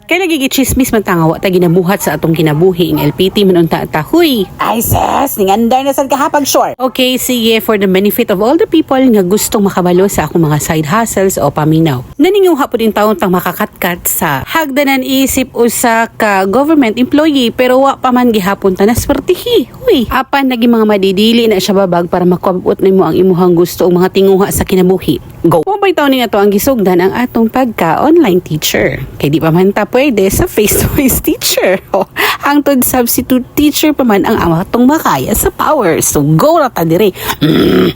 Kaya nagigichismis man tangawa ta ginabuhat sa atong kinabuhi ang LPT manunta ta. Huy! Ay sis, ningandar na sad kahapag sure. Okay, sige, for the benefit of all the people nga gustong makabalo sa akong mga side hustles o paminaw. Naningyong hapon din taon tang makakatkat sa hagdanan isip usa ka government employee pero wa pa man gihapon ta naspertihi. Huy! Apan naging mga madidili na siya babag para makabot nimo ang imuhang gusto o mga tinguha sa kinabuhi. Go! Mabay taon nga to ang gisugdan ang atong pagka-online teacher. Kay di pa man ta pwede sa face-to-face teacher. O, hangtod substitute teacher pa man ang atong makaya sa power. So go ra ta dire.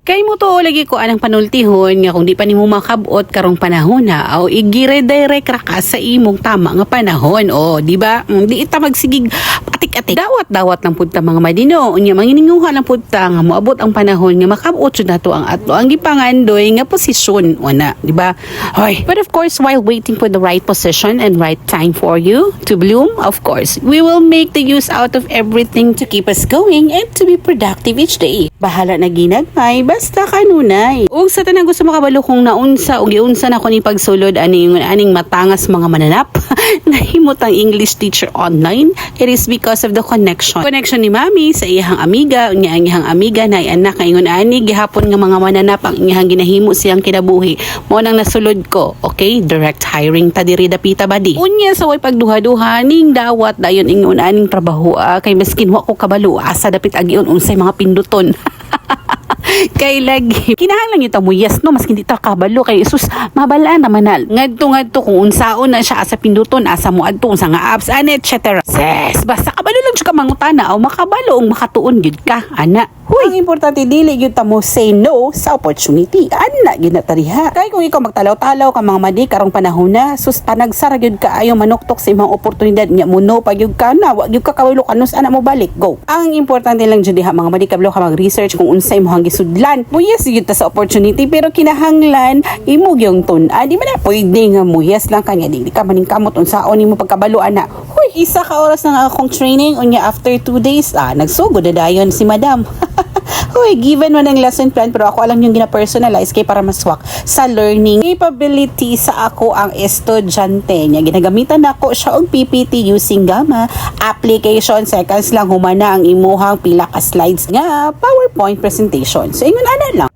Kay mo to lagi ko anang panultihon nga kung di pa nimo makabot karong panahon na o igire-direct ra ka sa imong tama nga panahon. O, di ba? Di ita magsigig atik-atik. Dawat-dawat lang pud ta mga madino. Unya mangininguha lang pud ta nga moabot ang panahon nga makabot jud nato ang ato ang gipangandoy nga posisyon una, di ba? Hoy. But of course, while waiting for the right position and right time for you to bloom, of course, we will make the use out of everything to keep us going and to be productive each day. Bahala na ginagmay, basta kanunay. Ug sa tanang gusto makabalo kung naunsa o giunsa na ko ni pagsulod aning matangas mga mananap, nahimot ang English teacher online, it is because of the connection. Connection ni Mami sa iyang amiga, unya ang iyang amiga na anak nga ingon ani gihapon nga mga mananap ang iyang ginahimo siyang kinabuhi. Mo nang nasulod ko, okay? Direct hiring ta diri dapita badi. Unya sa way pagduha-duha ning dawat dayon ingon aning trabaho kay maskin wa ko kabalo asa dapit agiun unsay mga pinduton. Kay lagi kinahanglan yung tamuyas no mas hindi ta kabalo kay isus mabalaan naman na ngadto kung unsaon na siya asa pinduton asa mo adto unsa nga apps and etc. Ses basta kabalo lang siya ka mangutana o makabalo ong makatuon gid ka ana. Huy, ang importante dili gyud ta mo say no sa opportunity. Ana ginatariha. Kay kung ikaw magtalaw-talaw ka mga madi karong panahon na sus panagsara gyud ka ayo manuktok sa imong oportunidad nya mo no pag gyud ka na wa gyud ka kawilo kanus ana mo balik go. Ang importante lang jud diha mga madi kablo ka mag-research kung unsay imong gisudlan. Muyas gyud ta sa opportunity pero kinahanglan imo gyung tun-an. Di man na pwede nga muyas lang kanya di ka maning kamot unsaon imo pagkabalo ana. Huy, isa ka oras na akong training unya after 2 days nagsugod na dayon si madam. Hoy, given man ang lesson plan pero ako alam yung gina-personalize kay para maswak sa learning capability sa ako ang estudyante niya. Ginagamitan nako siya og PPT using Gamma application. Seconds lang humana ang imuhang pila ka slides nga PowerPoint presentation. So ingon ana lang.